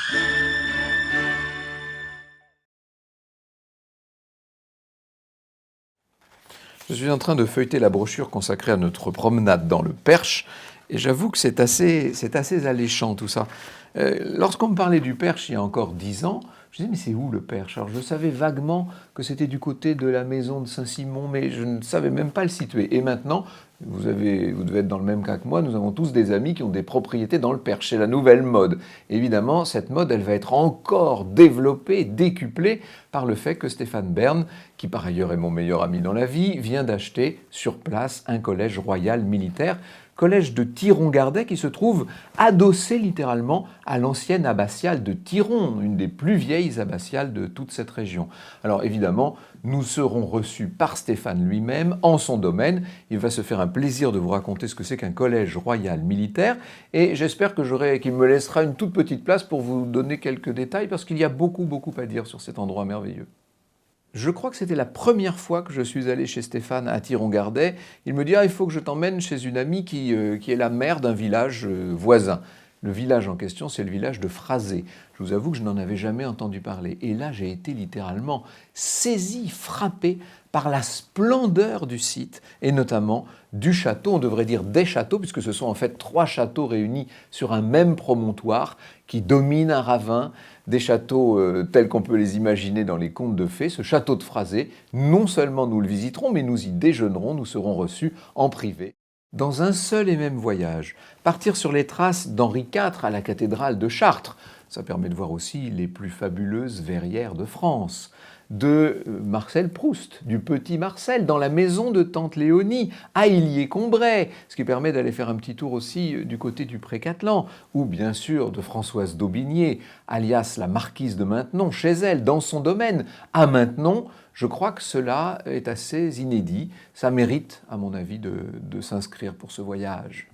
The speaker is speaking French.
Je suis en train de feuilleter la brochure consacrée à notre promenade dans le Perche, et j'avoue que c'est assez alléchant tout ça. Lorsqu'on me parlait du Perche il y a encore 10 ans, je disais mais c'est où le Perche? Alors je savais vaguement que c'était du côté de la maison de Saint-Simon, mais je ne savais même pas le situer. Et maintenant, vous devez être dans le même cas que moi, nous avons tous des amis qui ont des propriétés dans le Perche. C'est la nouvelle mode. Évidemment, cette mode, elle va être encore développée, décuplée par le fait que Stéphane Bern, qui par ailleurs est mon meilleur ami dans la vie, vient d'acheter sur place un collège royal militaire, collège de Thiron-Gardet qui se trouve adossé littéralement à l'ancienne abbatiale de Thiron, une des plus vieilles abbatiales de toute cette région. Alors évidemment, nous serons reçus par Stéphane lui-même en son domaine. Il va se faire un plaisir de vous raconter ce que c'est qu'un collège royal militaire et j'espère qu'il me laissera une toute petite place pour vous donner quelques détails parce qu'il y a beaucoup à dire sur cet endroit merveilleux. Je crois que c'était la première fois que je suis allé chez Stéphane à Thiron-Gardet. Il me dit « Ah, il faut que je t'emmène chez une amie qui est la maire d'un village voisin ». Le village en question, c'est le village de Phrasé. Je vous avoue que je n'en avais jamais entendu parler. Et là, j'ai été littéralement saisi, frappé par la splendeur du site, et notamment du château, on devrait dire des châteaux, puisque ce sont en fait 3 châteaux réunis sur un même promontoire qui domine un ravin, des châteaux tels qu'on peut les imaginer dans les contes de fées. Ce château de Phrasé, non seulement nous le visiterons, mais nous y déjeunerons, nous serons reçus en privé. Dans un seul et même voyage, partir sur les traces d'Henri IV à la cathédrale de Chartres, ça permet de voir aussi les plus fabuleuses verrières de France, de Marcel Proust, du petit Marcel, dans la maison de tante Léonie, à Illiers-Combray, ce qui permet d'aller faire un petit tour aussi du côté du Pré-Catelan, ou bien sûr de Françoise d'Aubigné, alias la marquise de Maintenon, chez elle, dans son domaine, à Maintenon. Je crois que cela est assez inédit. Ça mérite, à mon avis, de s'inscrire pour ce voyage.